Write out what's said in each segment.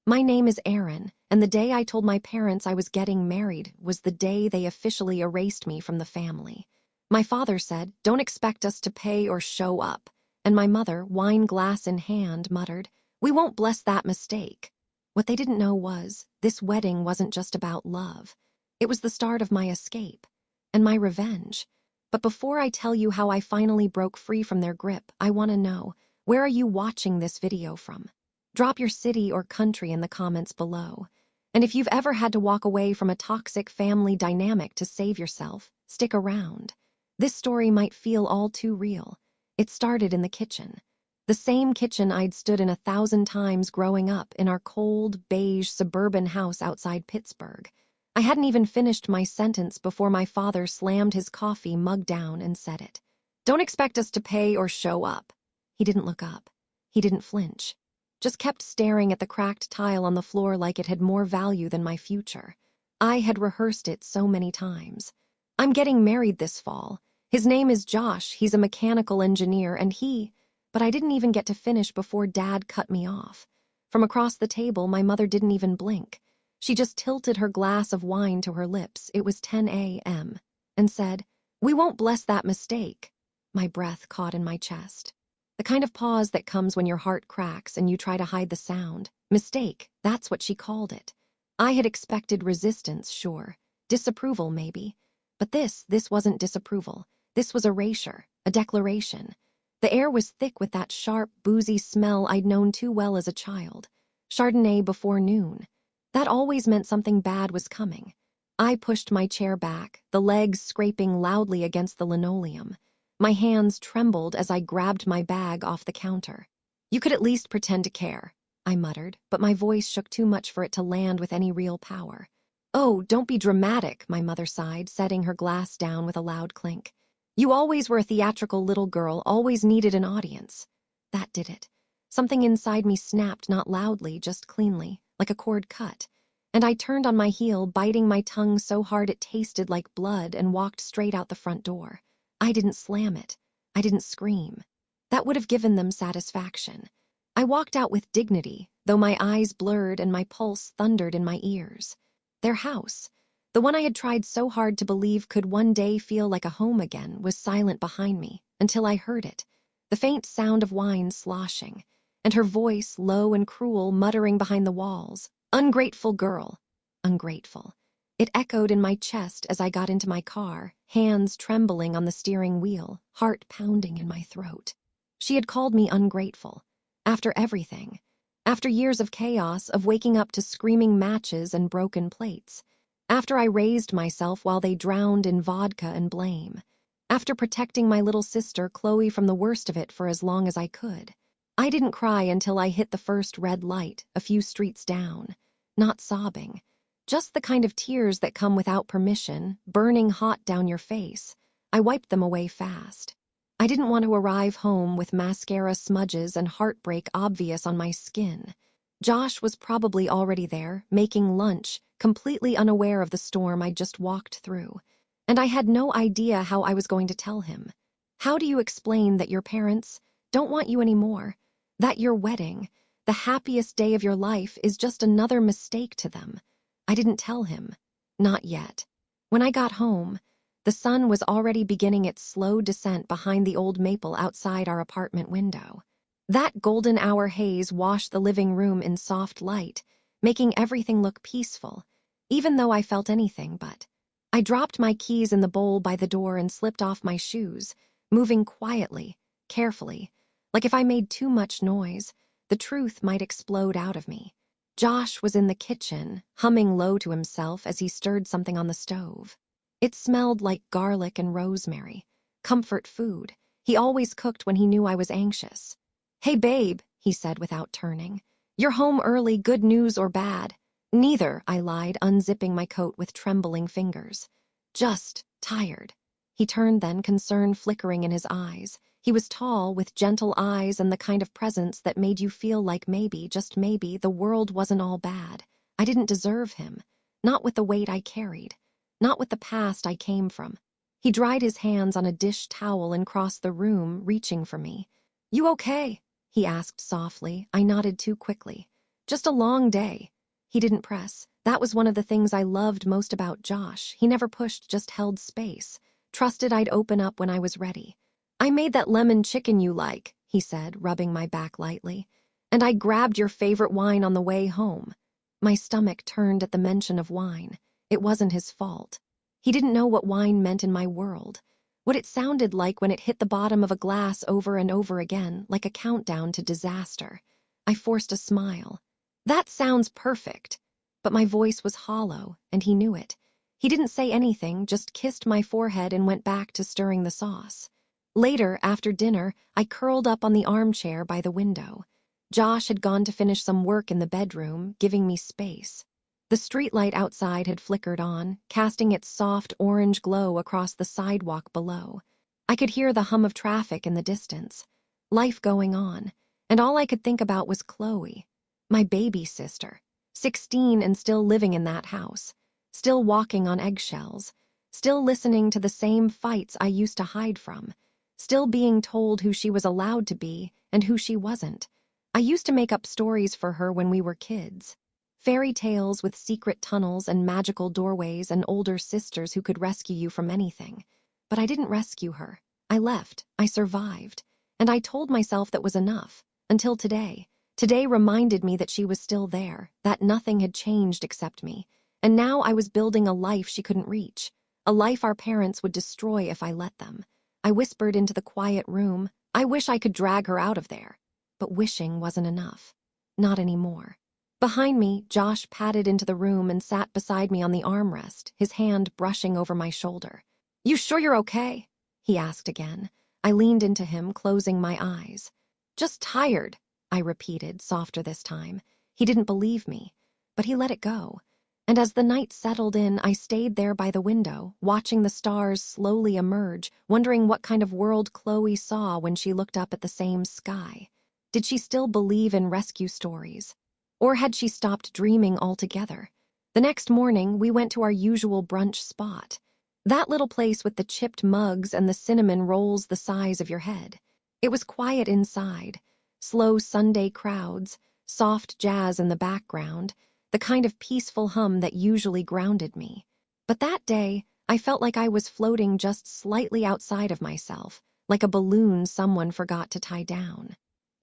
My name is Aaron, and the day I told my parents I was getting married was the day they officially erased me from the family. My father said, "Don't expect us to pay or show up." And my mother, wine glass in hand, muttered, "We won't bless that mistake." What they didn't know was, this wedding wasn't just about love. It was the start of my escape and my revenge. But before I tell you how I finally broke free from their grip, I want to know, where are you watching this video from? Drop your city or country in the comments below. And if you've ever had to walk away from a toxic family dynamic to save yourself, stick around. This story might feel all too real. It started in the kitchen. The same kitchen I'd stood in 1,000 times growing up in our cold, beige suburban house outside Pittsburgh. I hadn't even finished my sentence before my father slammed his coffee mug down and said it. "Don't expect us to pay or show up." He didn't look up. He didn't flinch. Just kept staring at the cracked tile on the floor like it had more value than my future. I had rehearsed it so many times. "I'm getting married this fall. His name is Josh, he's a mechanical engineer, and he..." But I didn't even get to finish before Dad cut me off. From across the table, my mother didn't even blink. She just tilted her glass of wine to her lips, it was 10 a.m., and said, "We won't bless that mistake." My breath caught in my chest. The kind of pause that comes when your heart cracks and you try to hide the sound. Mistake, that's what she called it. I had expected resistance, sure. Disapproval, maybe. But this wasn't disapproval. This was erasure, a declaration. The air was thick with that sharp, boozy smell I'd known too well as a child. Chardonnay before noon. That always meant something bad was coming. I pushed my chair back, the legs scraping loudly against the linoleum. My hands trembled as I grabbed my bag off the counter. "You could at least pretend to care," I muttered, but my voice shook too much for it to land with any real power. "Oh, don't be dramatic," my mother sighed, setting her glass down with a loud clink. "You always were a theatrical little girl, always needed an audience." That did it. Something inside me snapped, not loudly, just cleanly, like a cord cut. And I turned on my heel, biting my tongue so hard it tasted like blood, and walked straight out the front door. I didn't slam it. I didn't scream. That would have given them satisfaction. I walked out with dignity, though my eyes blurred and my pulse thundered in my ears. Their house, the one I had tried so hard to believe could one day feel like a home again, was silent behind me, until I heard it. The faint sound of wine sloshing, and her voice, low and cruel, muttering behind the walls. "Ungrateful girl." Ungrateful. It echoed in my chest as I got into my car, hands trembling on the steering wheel, heart pounding in my throat. She had called me ungrateful. After everything. After years of chaos, of waking up to screaming matches and broken plates. After I raised myself while they drowned in vodka and blame. After protecting my little sister, Chloe, from the worst of it for as long as I could. I didn't cry until I hit the first red light, a few streets down. Not sobbing. Just the kind of tears that come without permission, burning hot down your face. I wiped them away fast. I didn't want to arrive home with mascara smudges and heartbreak obvious on my skin. Josh was probably already there, making lunch, completely unaware of the storm I'd just walked through. And I had no idea how I was going to tell him. How do you explain that your parents don't want you anymore? That your wedding, the happiest day of your life, is just another mistake to them? I didn't tell him. Not yet. When I got home, the sun was already beginning its slow descent behind the old maple outside our apartment window. That golden hour haze washed the living room in soft light, making everything look peaceful, even though I felt anything but. I dropped my keys in the bowl by the door and slipped off my shoes, moving quietly, carefully, like if I made too much noise, the truth might explode out of me. Josh was in the kitchen, humming low to himself as he stirred something on the stove. It smelled like garlic and rosemary. Comfort food. He always cooked when he knew I was anxious. "Hey, babe," he said without turning. "You're home early, good news or bad?" "Neither," I lied, unzipping my coat with trembling fingers. "Just tired." He turned then, concern flickering in his eyes. He was tall, with gentle eyes and the kind of presence that made you feel like maybe, just maybe, the world wasn't all bad. I didn't deserve him. Not with the weight I carried. Not with the past I came from. He dried his hands on a dish towel and crossed the room, reaching for me. "You okay?" he asked softly. I nodded too quickly. Just a long day. He didn't press. That was one of the things I loved most about Josh. He never pushed, just held space. Trusted I'd open up when I was ready. I made that lemon chicken you like, he said, rubbing my back lightly. And I grabbed your favorite wine on the way home. My stomach turned at the mention of wine. It wasn't his fault. He didn't know what wine meant in my world. What it sounded like when it hit the bottom of a glass over and over again, like a countdown to disaster. I forced a smile. That sounds perfect. But my voice was hollow, and he knew it. He didn't say anything, just kissed my forehead and went back to stirring the sauce. Later, after dinner, I curled up on the armchair by the window. Josh had gone to finish some work in the bedroom, giving me space. The streetlight outside had flickered on, casting its soft orange glow across the sidewalk below. I could hear the hum of traffic in the distance. Life going on, and all I could think about was Chloe, my baby sister, 16 and still living in that house, still walking on eggshells, still listening to the same fights I used to hide from, still being told who she was allowed to be and who she wasn't. I used to make up stories for her when we were kids. Fairy tales with secret tunnels and magical doorways and older sisters who could rescue you from anything. But I didn't rescue her. I left. I survived. And I told myself that was enough. Until today. Today reminded me that she was still there, that nothing had changed except me. And now I was building a life she couldn't reach. A life our parents would destroy if I let them. I whispered into the quiet room, I wish I could drag her out of there. But wishing wasn't enough. Not anymore. Behind me, Josh padded into the room and sat beside me on the armrest, his hand brushing over my shoulder. You sure you're okay? He asked again. I leaned into him, closing my eyes. Just tired, I repeated, softer this time. He didn't believe me, but he let it go. And as the night settled in, I stayed there by the window, watching the stars slowly emerge, wondering what kind of world Chloe saw when she looked up at the same sky. Did she still believe in rescue stories? Or had she stopped dreaming altogether? The next morning, we went to our usual brunch spot. That little place with the chipped mugs and the cinnamon rolls the size of your head. It was quiet inside, slow Sunday crowds, soft jazz in the background, the kind of peaceful hum that usually grounded me. But that day, I felt like I was floating just slightly outside of myself, like a balloon someone forgot to tie down.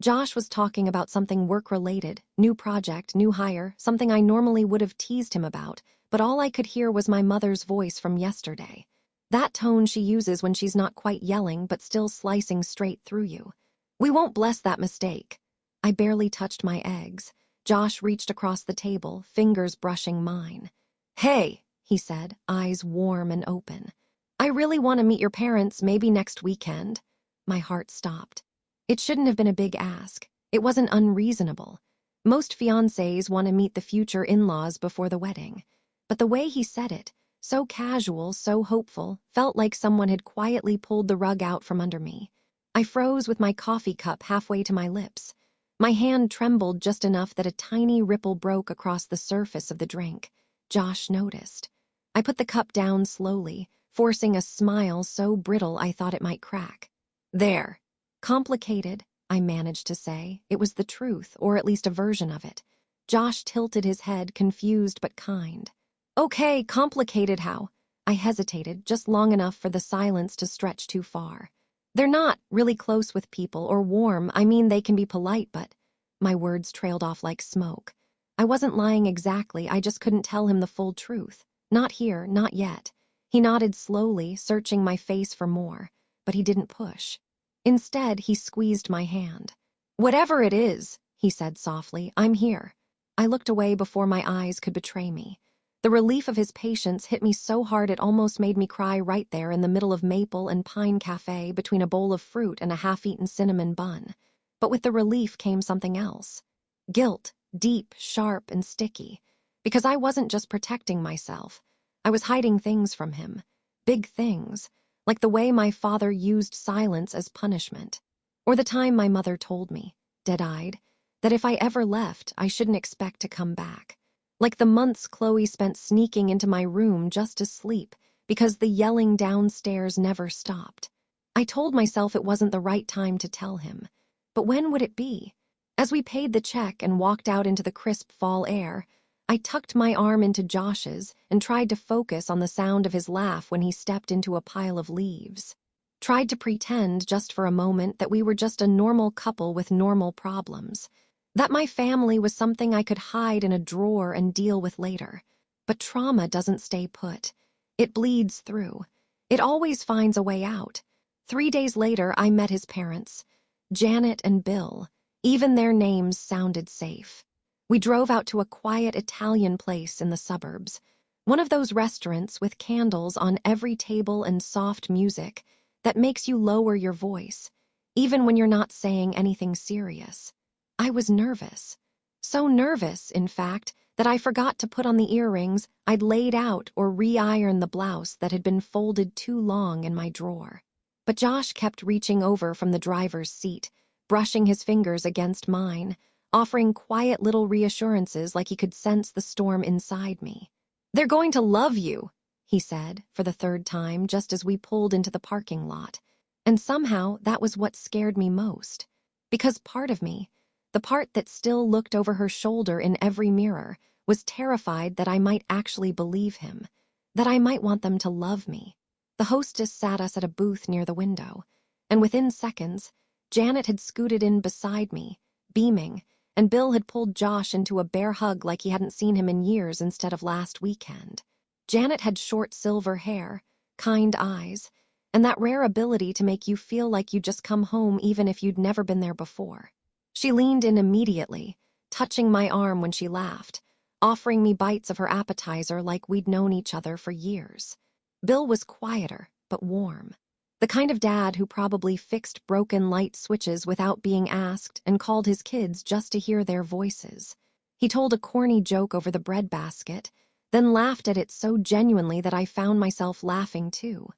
Josh was talking about something work-related, new project, new hire, something I normally would have teased him about, but all I could hear was my mother's voice from yesterday. That tone she uses when she's not quite yelling but still slicing straight through you. We won't bless that mistake. I barely touched my eggs. Josh reached across the table, fingers brushing mine. Hey, he said, eyes warm and open. I really want to meet your parents, maybe next weekend. My heart stopped. It shouldn't have been a big ask. It wasn't unreasonable. Most fiancés want to meet the future in-laws before the wedding. But the way he said it, so casual, so hopeful, felt like someone had quietly pulled the rug out from under me. I froze with my coffee cup halfway to my lips. My hand trembled just enough that a tiny ripple broke across the surface of the drink. Josh noticed. I put the cup down slowly, forcing a smile so brittle I thought it might crack. There. Complicated, I managed to say. It was the truth, or at least a version of it. Josh tilted his head, confused but kind. Okay, complicated how? I hesitated, just long enough for the silence to stretch too far. They're not really close with people or warm. I mean, they can be polite, but... My words trailed off like smoke. I wasn't lying exactly, I just couldn't tell him the full truth. Not here, not yet. He nodded slowly, searching my face for more, but he didn't push. Instead, he squeezed my hand. Whatever it is, he said softly, I'm here. I looked away before my eyes could betray me. The relief of his patience hit me so hard it almost made me cry right there in the middle of Maple and Pine Cafe between a bowl of fruit and a half-eaten cinnamon bun. But with the relief came something else. Guilt, deep, sharp, and sticky. Because I wasn't just protecting myself. I was hiding things from him. Big things. Like the way my father used silence as punishment. Or the time my mother told me, dead-eyed, that if I ever left, I shouldn't expect to come back. Like the months Chloe spent sneaking into my room just to sleep, because the yelling downstairs never stopped. I told myself it wasn't the right time to tell him. But when would it be? As we paid the check and walked out into the crisp fall air, I tucked my arm into Josh's and tried to focus on the sound of his laugh when he stepped into a pile of leaves. Tried to pretend just for a moment that we were just a normal couple with normal problems. That my family was something I could hide in a drawer and deal with later. But trauma doesn't stay put. It bleeds through. It always finds a way out. 3 days later, I met his parents, Janet and Bill. Even their names sounded safe. We drove out to a quiet Italian place in the suburbs. One of those restaurants with candles on every table and soft music that makes you lower your voice, even when you're not saying anything serious. I was nervous. So nervous, in fact, that I forgot to put on the earrings I'd laid out or re-iron the blouse that had been folded too long in my drawer. But Josh kept reaching over from the driver's seat, brushing his fingers against mine, offering quiet little reassurances like he could sense the storm inside me. "They're going to love you," he said, for the 3rd time, just as we pulled into the parking lot. And somehow that was what scared me most. Because part of me, the part that still looked over her shoulder in every mirror, was terrified that I might actually believe him, that I might want them to love me. The hostess sat us at a booth near the window, and within seconds, Janet had scooted in beside me, beaming, and Bill had pulled Josh into a bear hug like he hadn't seen him in years instead of last weekend. Janet had short silver hair, kind eyes, and that rare ability to make you feel like you'd just come home even if you'd never been there before. She leaned in immediately, touching my arm when she laughed, offering me bites of her appetizer like we'd known each other for years. Bill was quieter, but warm. The kind of dad who probably fixed broken light switches without being asked and called his kids just to hear their voices. He told a corny joke over the breadbasket, then laughed at it so genuinely that I found myself laughing too.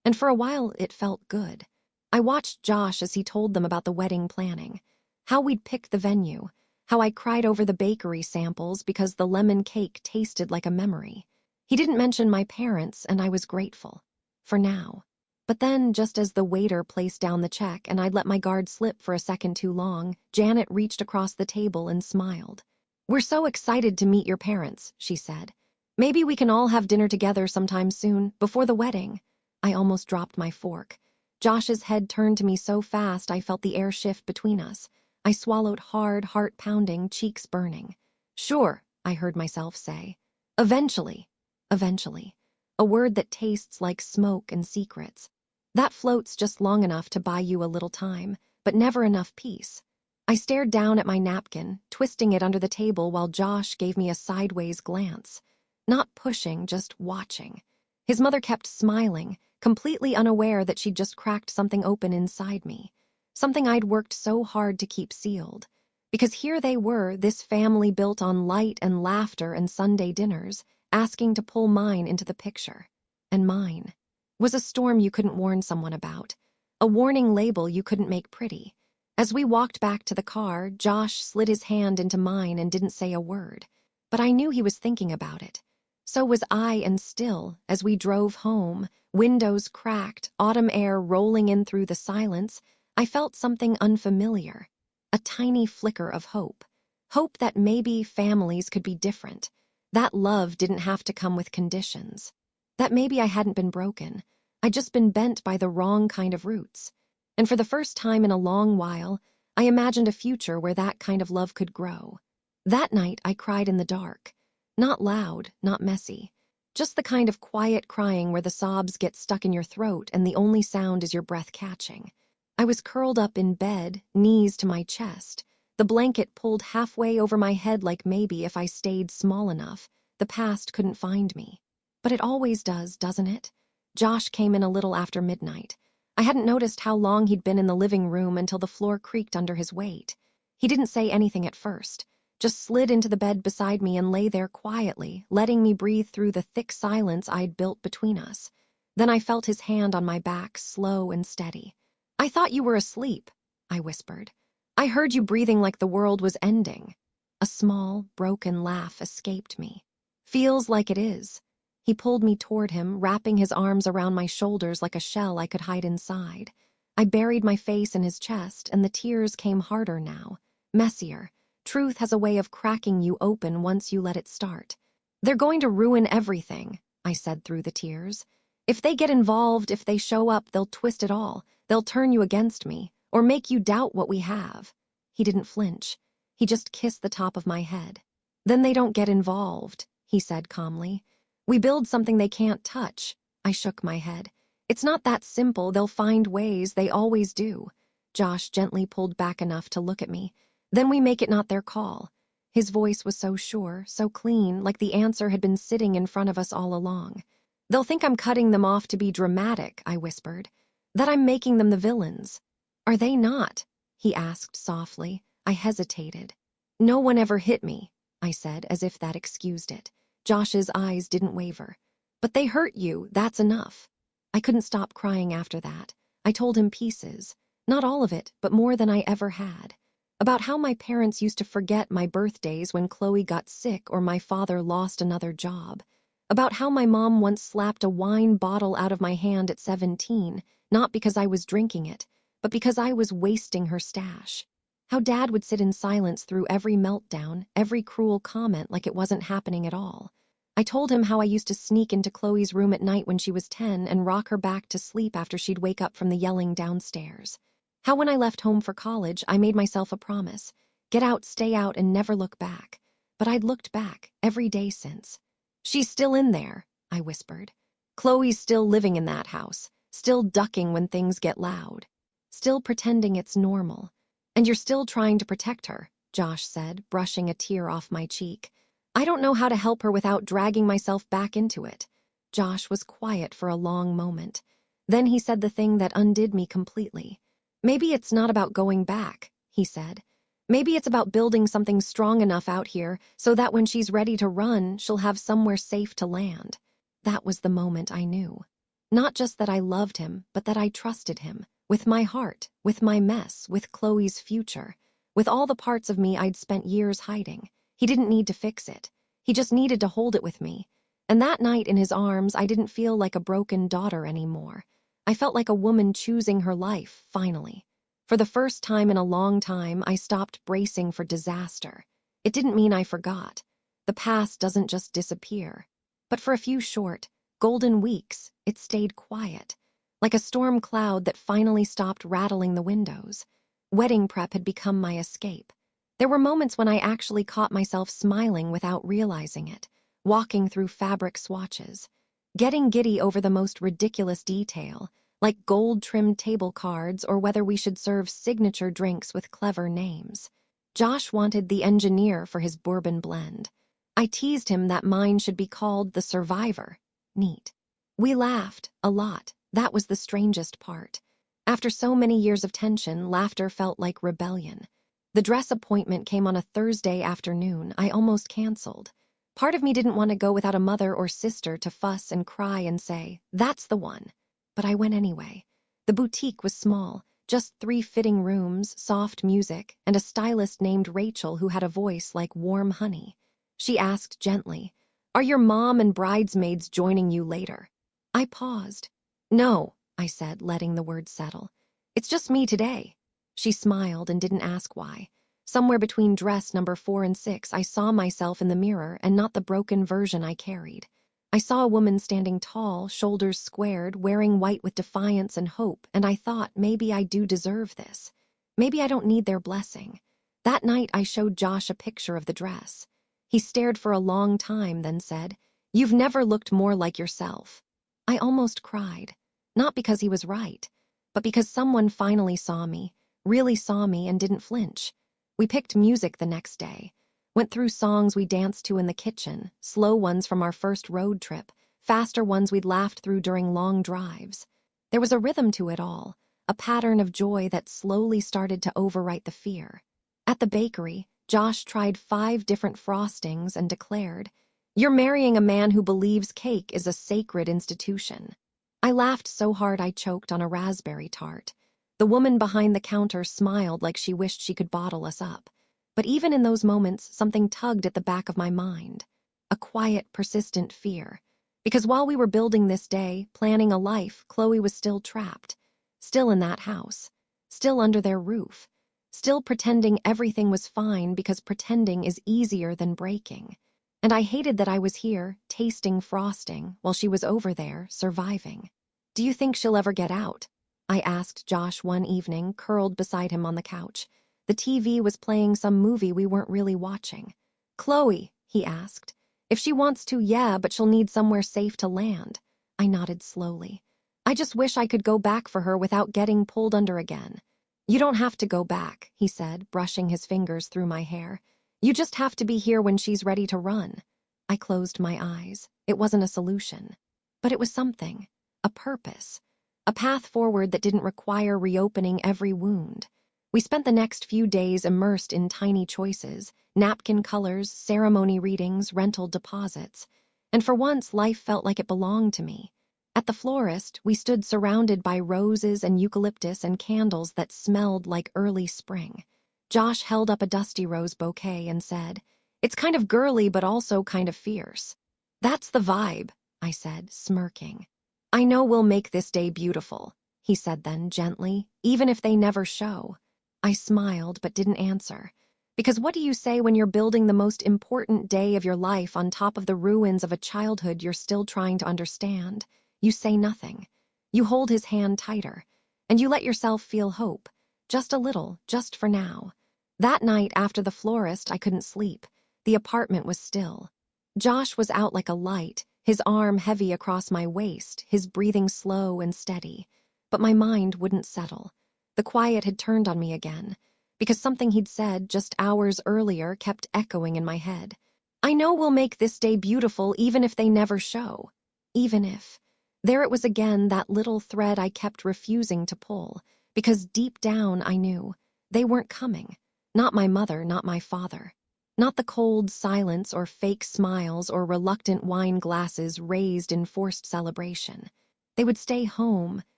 And for a while, it felt good. I watched Josh as he told them about the wedding planning, how we'd picked the venue, how I cried over the bakery samples because the lemon cake tasted like a memory. He didn't mention my parents, and I was grateful. For now. But then, just as the waiter placed down the check and I'd let my guard slip for a second too long, Janet reached across the table and smiled. "We're so excited to meet your parents," she said. "Maybe we can all have dinner together sometime soon, before the wedding." I almost dropped my fork. Josh's head turned to me so fast I felt the air shift between us. I swallowed hard, heart-pounding, cheeks burning. "Sure," I heard myself say. "Eventually." Eventually. A word that tastes like smoke and secrets. That floats just long enough to buy you a little time, but never enough peace. I stared down at my napkin, twisting it under the table while Josh gave me a sideways glance. Not pushing, just watching. His mother kept smiling, completely unaware that she'd just cracked something open inside me. Something I'd worked so hard to keep sealed. Because here they were, this family built on light and laughter and Sunday dinners, asking to pull mine into the picture. And mine was a storm you couldn't warn someone about, a warning label you couldn't make pretty. As we walked back to the car, Josh slid his hand into mine and didn't say a word. But I knew he was thinking about it. So was I, and still, as we drove home, windows cracked, autumn air rolling in through the silence, I felt something unfamiliar. A tiny flicker of hope. Hope that maybe families could be different. That love didn't have to come with conditions. That maybe I hadn't been broken. I'd just been bent by the wrong kind of roots. And for the first time in a long while, I imagined a future where that kind of love could grow. That night, I cried in the dark. Not loud, not messy. Just the kind of quiet crying where the sobs get stuck in your throat and the only sound is your breath catching. I was curled up in bed, knees to my chest, the blanket pulled halfway over my head like maybe if I stayed small enough, the past couldn't find me. But it always does, doesn't it? Josh came in a little after midnight. I hadn't noticed how long he'd been in the living room until the floor creaked under his weight. He didn't say anything at first, just slid into the bed beside me and lay there quietly, letting me breathe through the thick silence I'd built between us. Then I felt his hand on my back, slow and steady. "I thought you were asleep," I whispered. "I heard you breathing like the world was ending." A small, broken laugh escaped me. "Feels like it is." He pulled me toward him, wrapping his arms around my shoulders like a shell I could hide inside. I buried my face in his chest, and the tears came harder now. messier. Truth has a way of cracking you open once you let it start. They're going to ruin everything, I said through the tears. If they get involved, if they show up, they'll twist it all. They'll turn you against me, or make you doubt what we have. He didn't flinch. He just kissed the top of my head. Then they don't get involved, he said calmly. We build something they can't touch. I shook my head. It's not that simple. They'll find ways. They always do. Josh gently pulled back enough to look at me. Then we make it not their call. His voice was so sure, so clean, like the answer had been sitting in front of us all along. They'll think I'm cutting them off to be dramatic, I whispered. That I'm making them the villains. Are they not? He asked softly. I hesitated. No one ever hit me, I said, as if that excused it. Josh's eyes didn't waver. But they hurt you, that's enough. I couldn't stop crying after that. I told him pieces. Not all of it, but more than I ever had. About how my parents used to forget my birthdays when Chloe got sick or my father lost another job. About how my mom once slapped a wine bottle out of my hand at 17, not because I was drinking it, but because I was wasting her stash. How Dad would sit in silence through every meltdown, every cruel comment like it wasn't happening at all. I told him how I used to sneak into Chloe's room at night when she was 10 and rock her back to sleep after she'd wake up from the yelling downstairs. How when I left home for college, I made myself a promise. Get out, stay out, and never look back. But I'd looked back every day since. She's still in there, I whispered. Chloe's still living in that house, still ducking when things get loud, still pretending it's normal. And you're still trying to protect her, Josh said, brushing a tear off my cheek. I don't know how to help her without dragging myself back into it. Josh was quiet for a long moment. Then he said the thing that undid me completely. Maybe it's not about going back, he said. Maybe it's about building something strong enough out here so that when she's ready to run, she'll have somewhere safe to land. That was the moment I knew. Not just that I loved him, but that I trusted him. With my heart, with my mess, with Chloe's future. With all the parts of me I'd spent years hiding. He didn't need to fix it. He just needed to hold it with me. And that night in his arms, I didn't feel like a broken daughter anymore. I felt like a woman choosing her life, finally. For the first time in a long time, I stopped bracing for disaster. It didn't mean I forgot. The past doesn't just disappear. But for a few short, golden weeks, it stayed quiet. Like a storm cloud that finally stopped rattling the windows. Wedding prep had become my escape. There were moments when I actually caught myself smiling without realizing it, walking through fabric swatches, getting giddy over the most ridiculous detail, like gold-trimmed table cards or whether we should serve signature drinks with clever names. Josh wanted the engineer for his bourbon blend. I teased him that mine should be called the Survivor. Neat. We laughed, a lot. That was the strangest part. After so many years of tension, laughter felt like rebellion. The dress appointment came on a Thursday afternoon. I almost canceled. Part of me didn't want to go without a mother or sister to fuss and cry and say, that's the one. But I went anyway. The boutique was small, just 3 fitting rooms, soft music, and a stylist named Rachel who had a voice like warm honey. She asked gently, "Are your mom and bridesmaids joining you later?" I paused. "No," I said, letting the words settle. "It's just me today." She smiled and didn't ask why. Somewhere between dress number 4 and 6, I saw myself in the mirror and not the broken version I carried. I saw a woman standing tall, shoulders squared, wearing white with defiance and hope, and I thought, maybe I do deserve this. Maybe I don't need their blessing. That night, I showed Josh a picture of the dress. He stared for a long time, then said, "You've never looked more like yourself." I almost cried, not because he was right, but because someone finally saw me, really saw me and didn't flinch. We picked music the next day. Went through songs we danced to in the kitchen, slow ones from our first road trip, faster ones we'd laughed through during long drives. There was a rhythm to it all, a pattern of joy that slowly started to overwrite the fear. At the bakery, Josh tried 5 different frostings and declared, "You're marrying a man who believes cake is a sacred institution." I laughed so hard I choked on a raspberry tart. The woman behind the counter smiled like she wished she could bottle us up. But even in those moments, something tugged at the back of my mind. A quiet, persistent fear. Because while we were building this day, planning a life, Chloe was still trapped. Still in that house. Still under their roof. still pretending everything was fine because pretending is easier than breaking. And I hated that I was here, tasting frosting, while she was over there, surviving. "Do you think she'll ever get out?" I asked Josh one evening, curled beside him on the couch. The TV was playing some movie we weren't really watching. "Chloe," he asked. "If she wants to, yeah, but she'll need somewhere safe to land." I nodded slowly. "I just wish I could go back for her without getting pulled under again." "You don't have to go back," he said, brushing his fingers through my hair. "You just have to be here when she's ready to run." I closed my eyes. It wasn't a solution. But it was something. A purpose. A path forward that didn't require reopening every wound. We spent the next few days immersed in tiny choices, napkin colors, ceremony readings, rental deposits. And for once, life felt like it belonged to me. At the florist, we stood surrounded by roses and eucalyptus and candles that smelled like early spring. Josh held up a dusty rose bouquet and said, "It's kind of girly but also kind of fierce." "That's the vibe," I said, smirking. "I know we'll make this day beautiful," he said then gently, "even if they never show." I smiled but didn't answer. Because what do you say when you're building the most important day of your life on top of the ruins of a childhood you're still trying to understand? You say nothing. You hold his hand tighter, and you let yourself feel hope. Just a little, just for now. That night after the florist, I couldn't sleep. The apartment was still. Josh was out like a light, his arm heavy across my waist, his breathing slow and steady. But my mind wouldn't settle. The quiet had turned on me again, because something he'd said just hours earlier kept echoing in my head. "I know we'll make this day beautiful even if they never show." Even if. There it was again, that little thread I kept refusing to pull, because deep down I knew they weren't coming. Not my mother, not my father. Not the cold silence or fake smiles or reluctant wine glasses raised in forced celebration. They would stay home,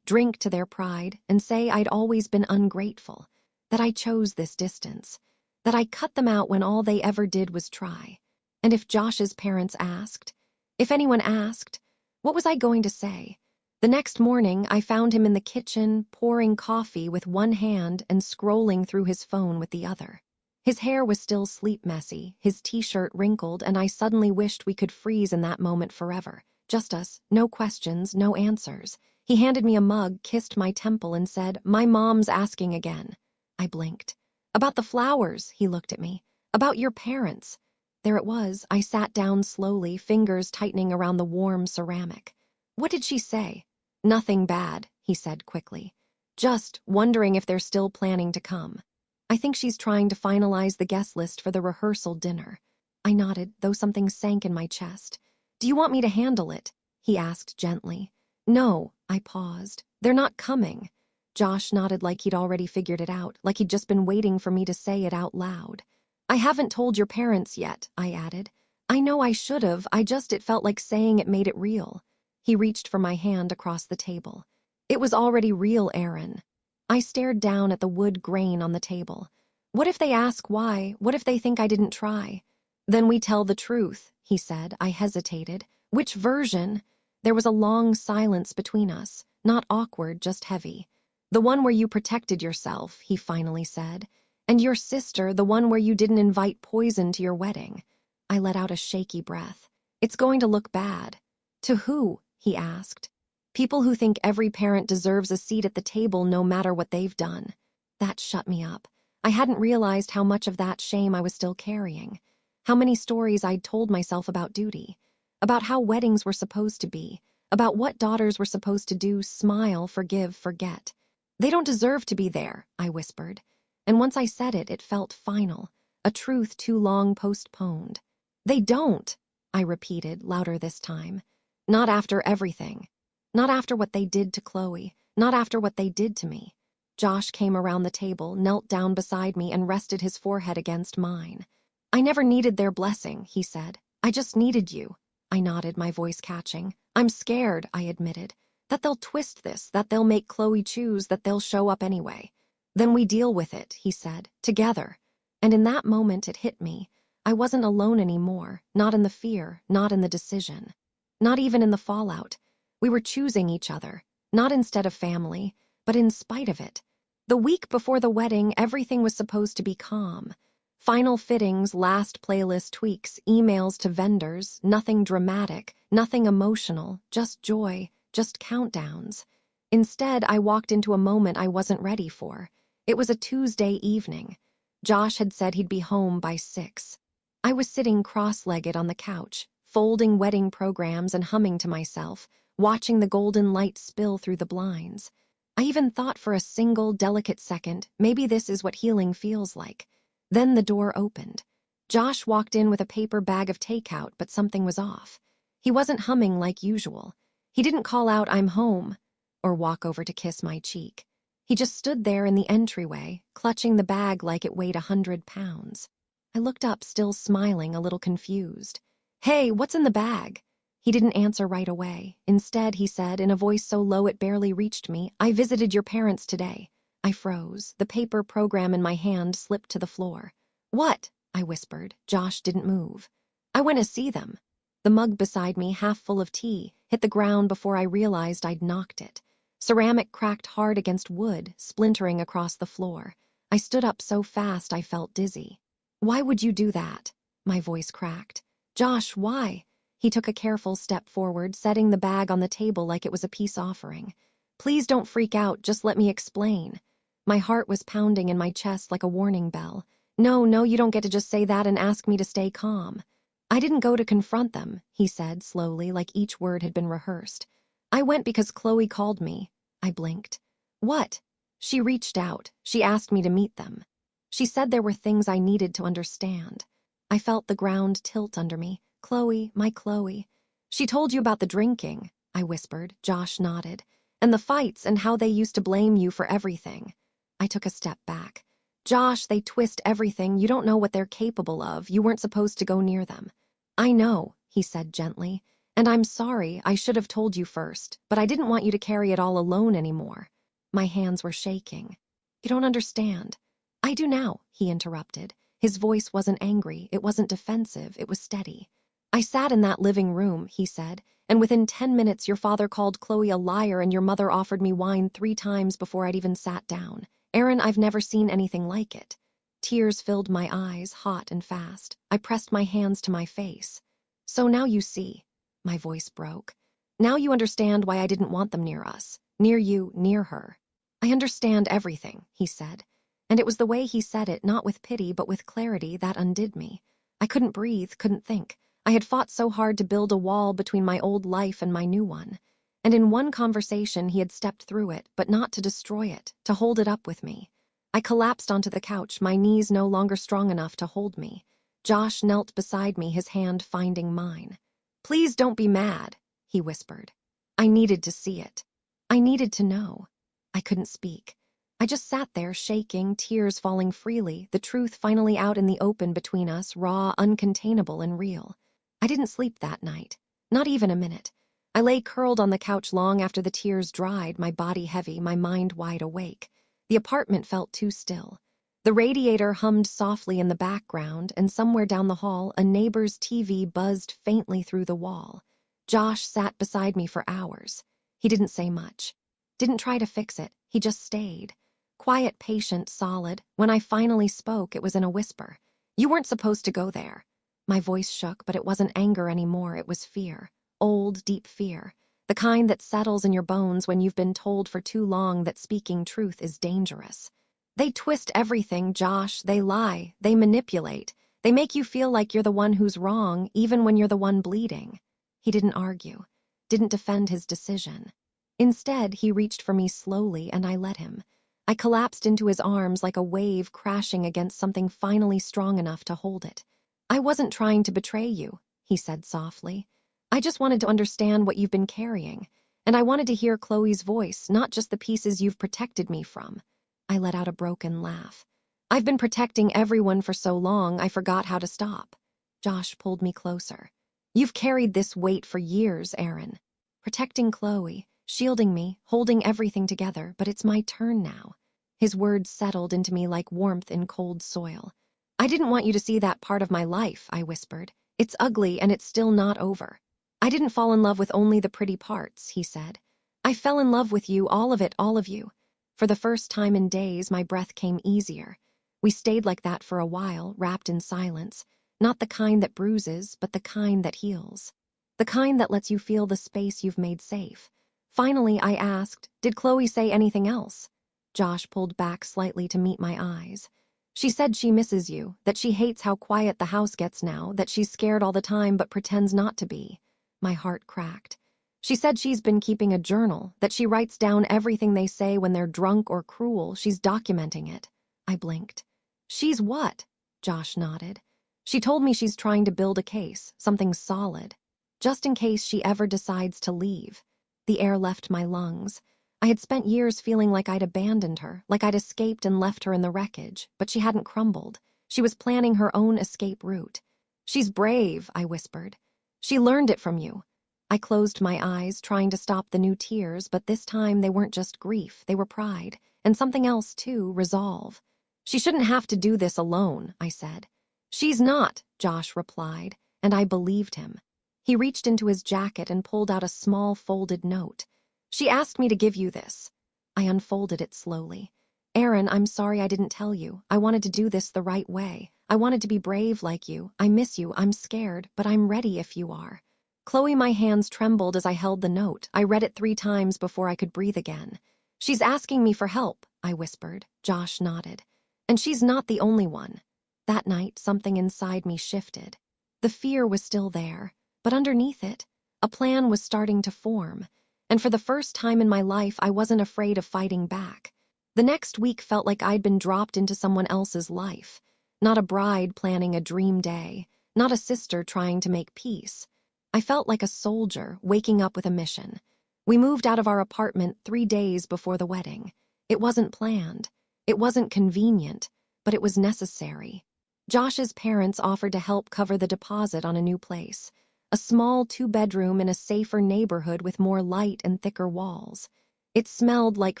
drink to their pride, and say I'd always been ungrateful, that I chose this distance, that I cut them out when all they ever did was try. And if Josh's parents asked, if anyone asked, what was I going to say? The next morning, I found him in the kitchen, pouring coffee with one hand and scrolling through his phone with the other. His hair was still sleep-messy, his t-shirt wrinkled, and I suddenly wished we could freeze in that moment forever. Just us, no questions, no answers. He handed me a mug, kissed my temple, and said, "My mom's asking again." I blinked. "About the flowers," he looked at me. "About your parents." There it was. I sat down slowly, fingers tightening around the warm ceramic. "What did she say?" "Nothing bad," he said quickly. "Just wondering if they're still planning to come. I think she's trying to finalize the guest list for the rehearsal dinner." I nodded, though something sank in my chest. "Do you want me to handle it?" he asked gently. "No," I paused. "They're not coming." Josh nodded like he'd already figured it out, like he'd just been waiting for me to say it out loud. "I haven't told your parents yet," I added. "I know I should have, it felt like saying it made it real." He reached for my hand across the table. "It was already real, Aaron." I stared down at the wood grain on the table. "What if they ask why? What if they think I didn't try?" "Then we tell the truth," he said. I hesitated. "Which version?" There was a long silence between us, not awkward, just heavy. "The one where you protected yourself," he finally said. "And your sister, the one where you didn't invite poison to your wedding." I let out a shaky breath. "It's going to look bad." "To who?" he asked. "People who think every parent deserves a seat at the table no matter what they've done." That shut me up. I hadn't realized how much of that shame I was still carrying. How many stories I'd told myself about duty. About how weddings were supposed to be. About what daughters were supposed to do, smile, forgive, forget. "They don't deserve to be there," I whispered. And once I said it, it felt final. A truth too long postponed. "They don't," I repeated, louder this time. "Not after everything. Not after what they did to Chloe. Not after what they did to me." Josh came around the table, knelt down beside me, and rested his forehead against mine. "I never needed their blessing," he said. "I just needed you." I nodded, my voice catching. "I'm scared," I admitted. "That they'll twist this, that they'll make Chloe choose, that they'll show up anyway." "Then we deal with it," he said, "together." And in that moment it hit me. I wasn't alone anymore, not in the fear, not in the decision. Not even in the fallout. We were choosing each other, not instead of family, but in spite of it. The week before the wedding, everything was supposed to be calm. Final fittings, last playlist tweaks, emails to vendors, nothing dramatic, nothing emotional, just joy, just countdowns. Instead, I walked into a moment I wasn't ready for. It was a Tuesday evening. Josh had said he'd be home by 6. I was sitting cross-legged on the couch, folding wedding programs and humming to myself, watching the golden light spill through the blinds. I even thought for a single, delicate second, maybe this is what healing feels like. Then the door opened. Josh walked in with a paper bag of takeout, but something was off. He wasn't humming like usual. He didn't call out, "I'm home," or walk over to kiss my cheek. He just stood there in the entryway, clutching the bag like it weighed 100 pounds. I looked up, still smiling, a little confused. "Hey, what's in the bag?" He didn't answer right away. Instead, he said, in a voice so low it barely reached me, "I visited your parents today." I froze. The paper program in my hand slipped to the floor. "What?" I whispered. Josh didn't move. "I went to see them." The mug beside me, half full of tea, hit the ground before I realized I'd knocked it. Ceramic cracked hard against wood, splintering across the floor. I stood up so fast I felt dizzy. "Why would you do that?" My voice cracked. "Josh, why?" He took a careful step forward, setting the bag on the table like it was a peace offering. "Please don't freak out, just let me explain." My heart was pounding in my chest like a warning bell. No, you don't get to just say that and ask me to stay calm." "I didn't go to confront them," he said slowly, like each word had been rehearsed. "I went because Chloe called me." I blinked. "What?" "She reached out. She asked me to meet them. She said there were things I needed to understand." I felt the ground tilt under me. "Chloe, my Chloe." "She told you about the drinking," I whispered. Josh nodded. "And the fights and how they used to blame you for everything." I took a step back. "Josh, they twist everything. You don't know what they're capable of. You weren't supposed to go near them." "I know," he said gently. "And I'm sorry, I should have told you first, but I didn't want you to carry it all alone anymore." My hands were shaking. "You don't understand." "I do now," he interrupted. His voice wasn't angry, it wasn't defensive, it was steady. "I sat in that living room," he said, "and within 10 minutes your father called Chloe a liar and your mother offered me wine 3 times before I'd even sat down. Aaron, I've never seen anything like it." Tears filled my eyes, hot and fast. I pressed my hands to my face. "So now you see." My voice broke. "Now you understand why I didn't want them near us. Near you, near her." "I understand everything," he said. And it was the way he said it, not with pity, but with clarity, that undid me. I couldn't breathe, couldn't think. I had fought so hard to build a wall between my old life and my new one. And in one conversation he had stepped through it, but not to destroy it, to hold it up with me. I collapsed onto the couch, my knees no longer strong enough to hold me. Josh knelt beside me, his hand finding mine. "Please don't be mad," he whispered. I needed to see it. I needed to know. I couldn't speak. I just sat there, shaking, tears falling freely, the truth finally out in the open between us, raw, uncontainable, and real. I didn't sleep that night. Not even a minute. I lay curled on the couch long after the tears dried, my body heavy, my mind wide awake. The apartment felt too still. The radiator hummed softly in the background, and somewhere down the hall, a neighbor's TV buzzed faintly through the wall. Josh sat beside me for hours. He didn't say much. Didn't try to fix it. He just stayed. Quiet, patient, solid. When I finally spoke, it was in a whisper. "You weren't supposed to go there." My voice shook, but it wasn't anger anymore, it was fear. Old, deep fear. The kind that settles in your bones when you've been told for too long that speaking truth is dangerous. "They twist everything, Josh. They lie. They manipulate. They make you feel like you're the one who's wrong, even when you're the one bleeding." He didn't argue. Didn't defend his decision. Instead, he reached for me slowly, and I let him. I collapsed into his arms like a wave crashing against something finally strong enough to hold it. "I wasn't trying to betray you," he said softly. "I just wanted to understand what you've been carrying. And I wanted to hear Chloe's voice, not just the pieces you've protected me from." I let out a broken laugh. "I've been protecting everyone for so long, I forgot how to stop." Josh pulled me closer. "You've carried this weight for years, Aaron. Protecting Chloe, shielding me, holding everything together, but it's my turn now." His words settled into me like warmth in cold soil. "I didn't want you to see that part of my life," I whispered. "It's ugly and it's still not over." "I didn't fall in love with only the pretty parts," he said. "I fell in love with you, all of it, all of you." For the first time in days, my breath came easier. We stayed like that for a while, wrapped in silence. Not the kind that bruises, but the kind that heals. The kind that lets you feel the space you've made safe. Finally, I asked, "Did Chloe say anything else?" Josh pulled back slightly to meet my eyes. "She said she misses you, that she hates how quiet the house gets now, that she's scared all the time but pretends not to be." My heart cracked. "She said she's been keeping a journal, that she writes down everything they say when they're drunk or cruel. She's documenting it." I blinked. "She's what?" Josh nodded. "She told me she's trying to build a case, something solid, just in case she ever decides to leave." The air left my lungs. I had spent years feeling like I'd abandoned her, like I'd escaped and left her in the wreckage, but she hadn't crumbled. She was planning her own escape route. "She's brave," I whispered. "She learned it from you." I closed my eyes, trying to stop the new tears, but this time they weren't just grief, they were pride, and something else too, resolve. "She shouldn't have to do this alone," I said. "She's not," Josh replied, and I believed him. He reached into his jacket and pulled out a small folded note. "She asked me to give you this." I unfolded it slowly. "Aaron, I'm sorry I didn't tell you. I wanted to do this the right way. I wanted to be brave like you. I miss you, I'm scared, but I'm ready if you are." Chloe, my hands trembled as I held the note. I read it 3 times before I could breathe again. "She's asking me for help," I whispered. Josh nodded. "And she's not the only one." That night, something inside me shifted. The fear was still there, but underneath it, a plan was starting to form. And for the first time in my life, I wasn't afraid of fighting back. The next week felt like I'd been dropped into someone else's life. Not a bride planning a dream day, not a sister trying to make peace. I felt like a soldier waking up with a mission. We moved out of our apartment 3 days before the wedding. It wasn't planned. It wasn't convenient, but it was necessary. Josh's parents offered to help cover the deposit on a new place. A small 2-bedroom in a safer neighborhood with more light and thicker walls. It smelled like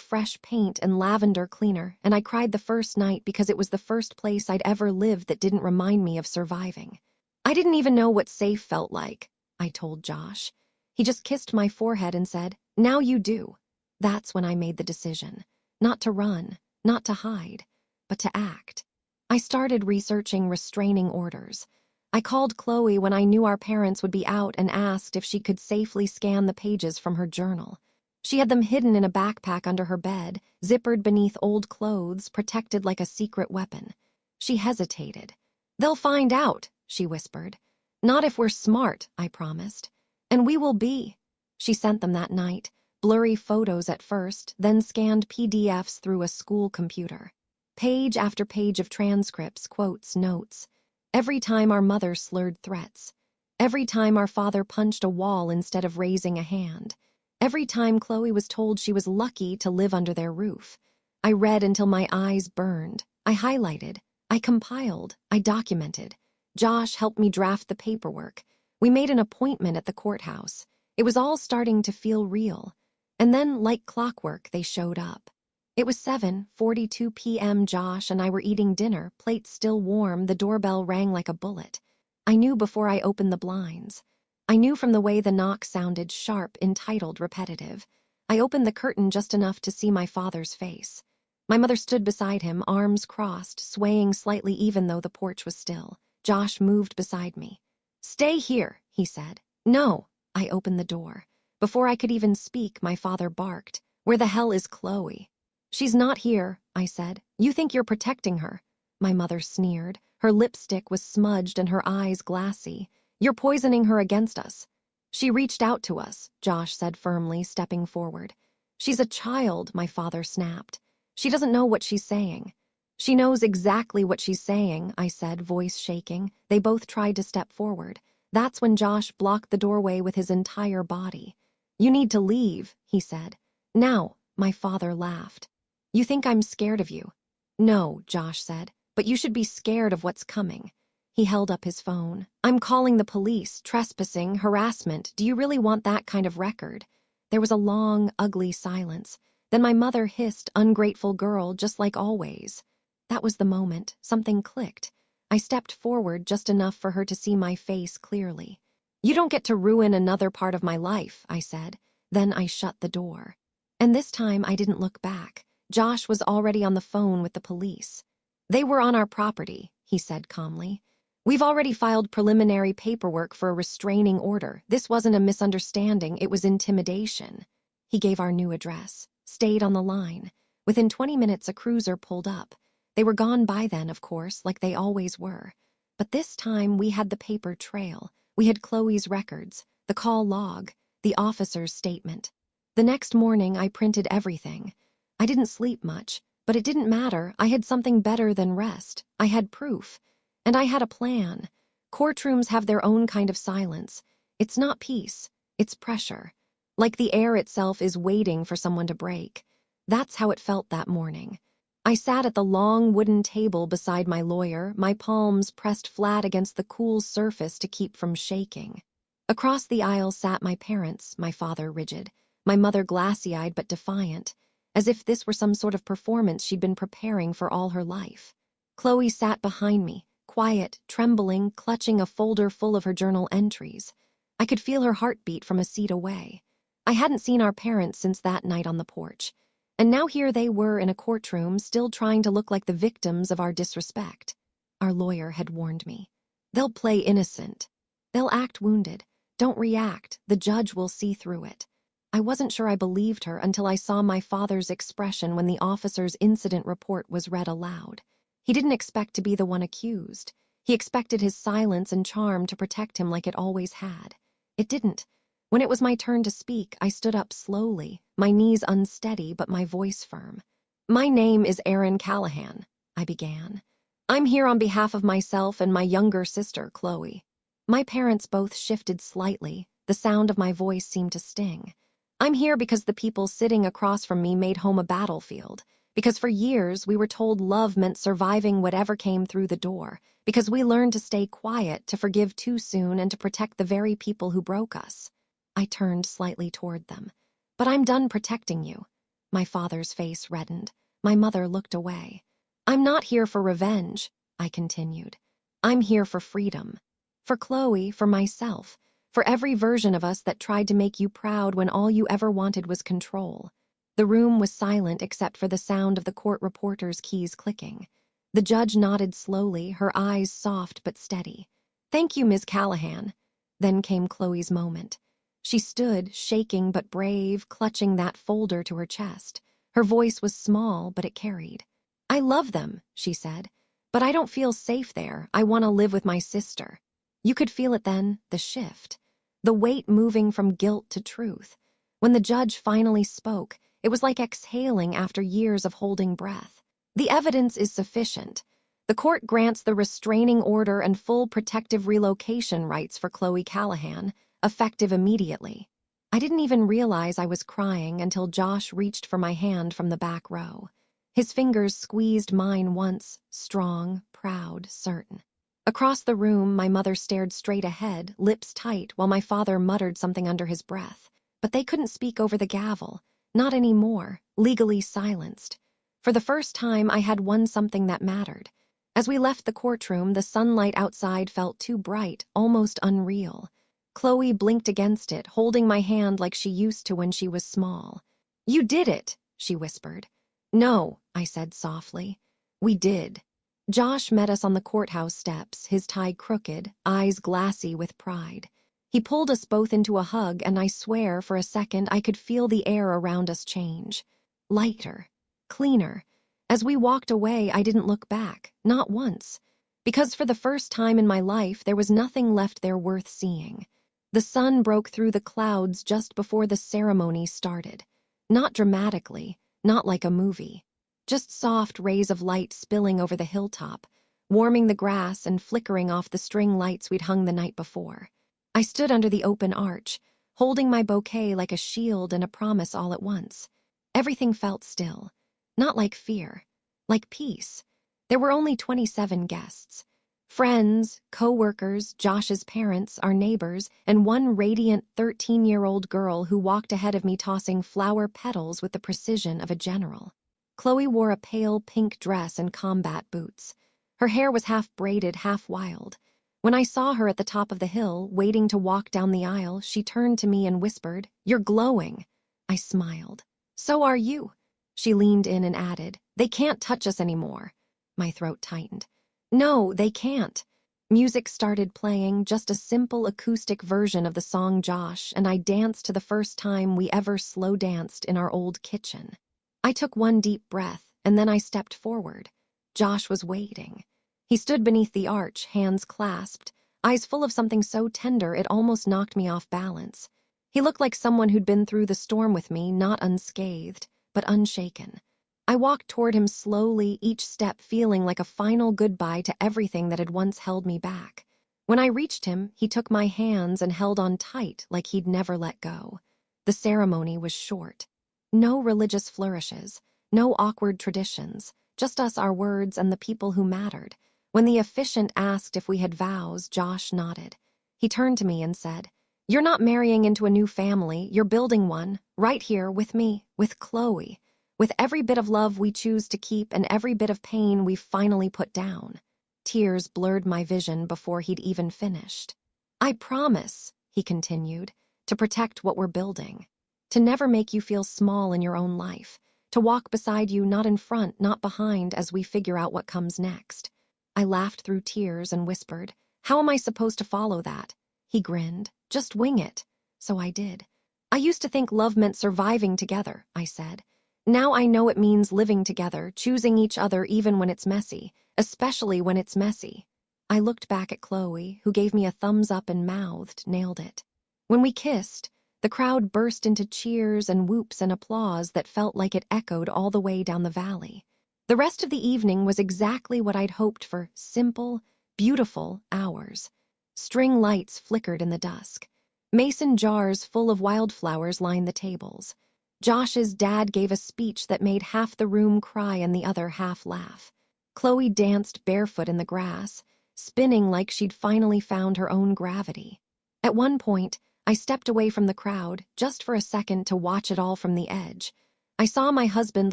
fresh paint and lavender cleaner, and I cried the first night because it was the first place I'd ever lived that didn't remind me of surviving. "I didn't even know what safe felt like," I told Josh. He just kissed my forehead and said, "Now you do." That's when I made the decision. Not to run, not to hide, but to act. I started researching restraining orders. I called Chloe when I knew our parents would be out and asked if she could safely scan the pages from her journal. She had them hidden in a backpack under her bed, zippered beneath old clothes, protected like a secret weapon. She hesitated. "They'll find out," she whispered. "Not if we're smart," I promised. "And we will be." She sent them that night, blurry photos at first, then scanned PDFs through a school computer. Page after page of transcripts, quotes, notes. Every time our mother slurred threats. Every time our father punched a wall instead of raising a hand. Every time Chloe was told she was lucky to live under their roof. I read until my eyes burned. I highlighted. I compiled. I documented. Josh helped me draft the paperwork. We made an appointment at the courthouse. It was all starting to feel real. And then, like clockwork, they showed up. It was 7:42 p.m. Josh and I were eating dinner, plates still warm. The doorbell rang like a bullet. I knew before I opened the blinds. I knew from the way the knock sounded, sharp, entitled, repetitive. I opened the curtain just enough to see my father's face. My mother stood beside him, arms crossed, swaying slightly even though the porch was still. Josh moved beside me. "Stay here," he said. "No." I opened the door. Before I could even speak, my father barked. "Where the hell is Chloe?" "She's not here," I said. "You think you're protecting her." My mother sneered. Her lipstick was smudged and her eyes glassy. "You're poisoning her against us." "She reached out to us," Josh said firmly, stepping forward. "She's a child," my father snapped. "She doesn't know what she's saying." "She knows exactly what she's saying," I said, voice shaking. They both tried to step forward. That's when Josh blocked the doorway with his entire body. "You need to leave," he said. "Now," my father laughed. "You think I'm scared of you?" "No," Josh said, "but you should be scared of what's coming." He held up his phone. "I'm calling the police, trespassing, harassment. Do you really want that kind of record?" There was a long, ugly silence. Then my mother hissed, "Ungrateful girl, just like always." That was the moment. Something clicked. I stepped forward just enough for her to see my face clearly. "You don't get to ruin another part of my life," I said. Then I shut the door. And this time I didn't look back. Josh was already on the phone with the police. "They were on our property," he said calmly. "We've already filed preliminary paperwork for a restraining order. This wasn't a misunderstanding, it was intimidation." He gave our new address, stayed on the line. Within 20 minutes, a cruiser pulled up. They were gone by then, of course, like they always were. But this time, we had the paper trail. We had Chloe's records, the call log, the officer's statement. The next morning, I printed everything. I didn't sleep much, but it didn't matter. I had something better than rest. I had proof. And I had a plan. Courtrooms have their own kind of silence. It's not peace, it's pressure. Like the air itself is waiting for someone to break. That's how it felt that morning. I sat at the long wooden table beside my lawyer, my palms pressed flat against the cool surface to keep from shaking. Across the aisle sat my parents, my father rigid, my mother glassy-eyed but defiant, as if this were some sort of performance she'd been preparing for all her life. Chloe sat behind me, quiet, trembling, clutching a folder full of her journal entries. I could feel her heartbeat from a seat away. I hadn't seen our parents since that night on the porch. And now here they were in a courtroom, still trying to look like the victims of our disrespect. Our lawyer had warned me. "They'll play innocent. They'll act wounded. Don't react. The judge will see through it." I wasn't sure I believed her until I saw my father's expression when the officer's incident report was read aloud. He didn't expect to be the one accused. He expected his silence and charm to protect him like it always had. It didn't. When it was my turn to speak, I stood up slowly, my knees unsteady but my voice firm. "My name is Erin Callahan," I began. "I'm here on behalf of myself and my younger sister, Chloe." My parents both shifted slightly. The sound of my voice seemed to sting. "I'm here because the people sitting across from me made home a battlefield. Because for years we were told love meant surviving whatever came through the door. Because we learned to stay quiet, to forgive too soon, and to protect the very people who broke us." I turned slightly toward them. "But I'm done protecting you." My father's face reddened. My mother looked away. "I'm not here for revenge," I continued. "I'm here for freedom. For Chloe, for myself. For every version of us that tried to make you proud when all you ever wanted was control." The room was silent except for the sound of the court reporter's keys clicking. The judge nodded slowly, her eyes soft but steady. "Thank you, Ms. Callahan." Then came Chloe's moment. She stood, shaking but brave, clutching that folder to her chest. Her voice was small, but it carried. "I love them," she said. "But I don't feel safe there. I want to live with my sister." You could feel it then, the shift. The weight moving from guilt to truth. When the judge finally spoke, it was like exhaling after years of holding breath. "The evidence is sufficient. The court grants the restraining order and full protective relocation rights for Chloe Callahan, effective immediately." I didn't even realize I was crying until Josh reached for my hand from the back row. His fingers squeezed mine once, strong, proud, certain. Across the room, my mother stared straight ahead, lips tight, while my father muttered something under his breath. But they couldn't speak over the gavel. Not anymore, legally silenced. For the first time, I had won something that mattered. As we left the courtroom, the sunlight outside felt too bright, almost unreal. Chloe blinked against it, holding my hand like she used to when she was small. "You did it," she whispered. "No," I said softly. "We did." Josh met us on the courthouse steps, his tie crooked, eyes glassy with pride. He pulled us both into a hug, and I swear for a second I could feel the air around us change. Lighter, cleaner. As we walked away, I didn't look back, not once. Because for the first time in my life, there was nothing left there worth seeing. The sun broke through the clouds just before the ceremony started. Not dramatically, not like a movie. Just soft rays of light spilling over the hilltop, warming the grass and flickering off the string lights we'd hung the night before. I stood under the open arch, holding my bouquet like a shield and a promise all at once. Everything felt still. Not like fear. Like peace. There were only 27 guests. Friends, co-workers, Josh's parents, our neighbors, and one radiant 13-year-old girl who walked ahead of me tossing flower petals with the precision of a general. Chloe wore a pale pink dress and combat boots. Her hair was half braided, half wild. When I saw her at the top of the hill, waiting to walk down the aisle, she turned to me and whispered, "You're glowing." I smiled. "So are you." She leaned in and added, "They can't touch us anymore." My throat tightened. "No, they can't." Music started playing, just a simple acoustic version of the song Josh, and I danced to the first time we ever slow danced in our old kitchen. I took one deep breath, and then I stepped forward. Josh was waiting. He stood beneath the arch, hands clasped, eyes full of something so tender it almost knocked me off balance. He looked like someone who'd been through the storm with me, not unscathed, but unshaken. I walked toward him slowly, each step feeling like a final goodbye to everything that had once held me back. When I reached him, he took my hands and held on tight like he'd never let go. The ceremony was short. No religious flourishes, no awkward traditions, just us, our words, and the people who mattered. When the officiant asked if we had vows, Josh nodded. He turned to me and said, "You're not marrying into a new family, you're building one, right here with me, with Chloe. With every bit of love we choose to keep and every bit of pain we've finally put down." Tears blurred my vision before he'd even finished. "I promise," he continued, "to protect what we're building. To never make you feel small in your own life. To walk beside you, not in front, not behind, as we figure out what comes next." I laughed through tears and whispered, "How am I supposed to follow that?" He grinned, "Just wing it." So I did. "I used to think love meant surviving together," I said. "Now I know it means living together, choosing each other even when it's messy, especially when it's messy." I looked back at Chloe, who gave me a thumbs up and mouthed, "Nailed it." When we kissed, the crowd burst into cheers and whoops and applause that felt like it echoed all the way down the valley. The rest of the evening was exactly what I'd hoped for: simple, beautiful hours. String lights flickered in the dusk. Mason jars full of wildflowers lined the tables. Josh's dad gave a speech that made half the room cry and the other half laugh. Chloe danced barefoot in the grass, spinning like she'd finally found her own gravity. At one point, I stepped away from the crowd, just for a second, to watch it all from the edge. I saw my husband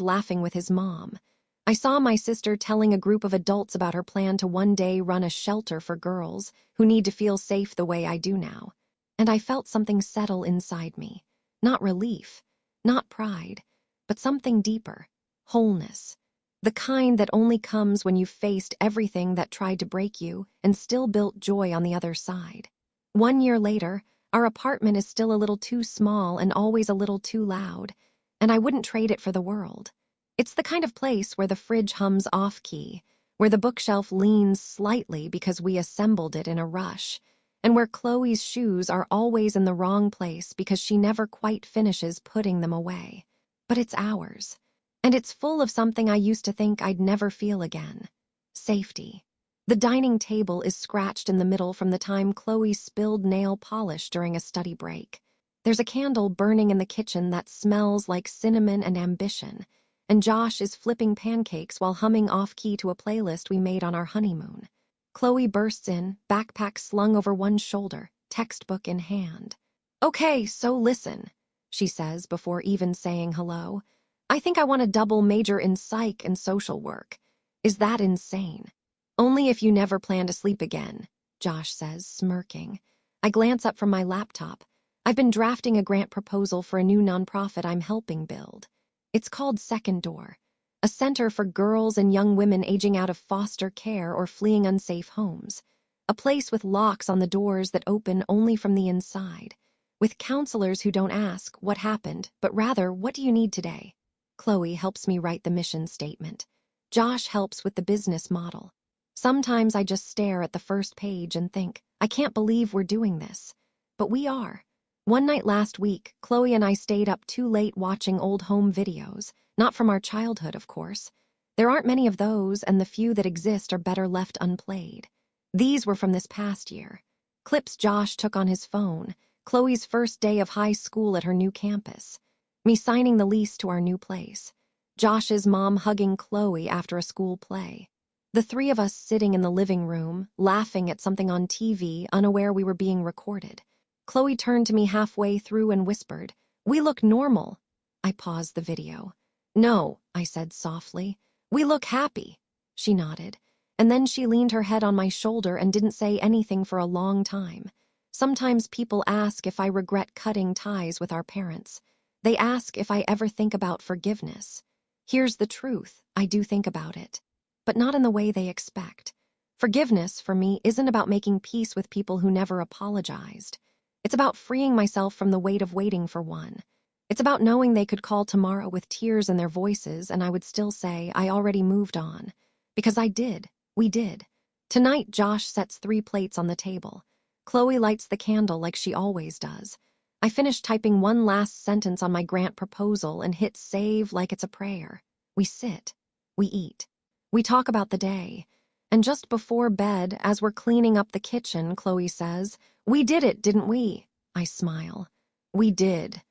laughing with his mom. I saw my sister telling a group of adults about her plan to one day run a shelter for girls who need to feel safe the way I do now. And I felt something settle inside me. Not relief, not pride, but something deeper: wholeness. The kind that only comes when you've faced everything that tried to break you and still built joy on the other side. 1 year later, our apartment is still a little too small and always a little too loud, and I wouldn't trade it for the world. It's the kind of place where the fridge hums off-key, where the bookshelf leans slightly because we assembled it in a rush, and where Chloe's shoes are always in the wrong place because she never quite finishes putting them away. But it's ours, and it's full of something I used to think I'd never feel again: safety. The dining table is scratched in the middle from the time Chloe spilled nail polish during a study break. There's a candle burning in the kitchen that smells like cinnamon and ambition, and Josh is flipping pancakes while humming off-key to a playlist we made on our honeymoon. Chloe bursts in, backpack slung over one shoulder, textbook in hand. "Okay, so listen," she says before even saying hello. "I think I want a double major in psych and social work. Is that insane?" "Only if you never plan to sleep again," Josh says, smirking. I glance up from my laptop. I've been drafting a grant proposal for a new nonprofit I'm helping build. It's called Second Door, a center for girls and young women aging out of foster care or fleeing unsafe homes. A place with locks on the doors that open only from the inside, with counselors who don't ask, "What happened?" but rather, "What do you need today?" Chloe helps me write the mission statement. Josh helps with the business model. Sometimes I just stare at the first page and think, I can't believe we're doing this. But we are. One night last week, Chloe and I stayed up too late watching old home videos, not from our childhood, of course. There aren't many of those, and the few that exist are better left unplayed. These were from this past year. Clips Josh took on his phone, Chloe's first day of high school at her new campus, me signing the lease to our new place, Josh's mom hugging Chloe after a school play. The three of us sitting in the living room, laughing at something on TV, unaware we were being recorded. Chloe turned to me halfway through and whispered, "We look normal." I paused the video. "No," I said softly. "We look happy." She nodded, and then she leaned her head on my shoulder and didn't say anything for a long time. Sometimes people ask if I regret cutting ties with our parents. They ask if I ever think about forgiveness. Here's the truth, I do think about it, but not in the way they expect. Forgiveness, for me, isn't about making peace with people who never apologized. It's about freeing myself from the weight of waiting for one. It's about knowing they could call tomorrow with tears in their voices and I would still say, I already moved on. Because I did. We did. Tonight, Josh sets 3 plates on the table. Chloe lights the candle like she always does. I finish typing one last sentence on my grant proposal and hit save like it's a prayer. We sit. We eat. We talk about the day. And just before bed, as we're cleaning up the kitchen, Chloe says, "We did it, didn't we?" I smile. We did.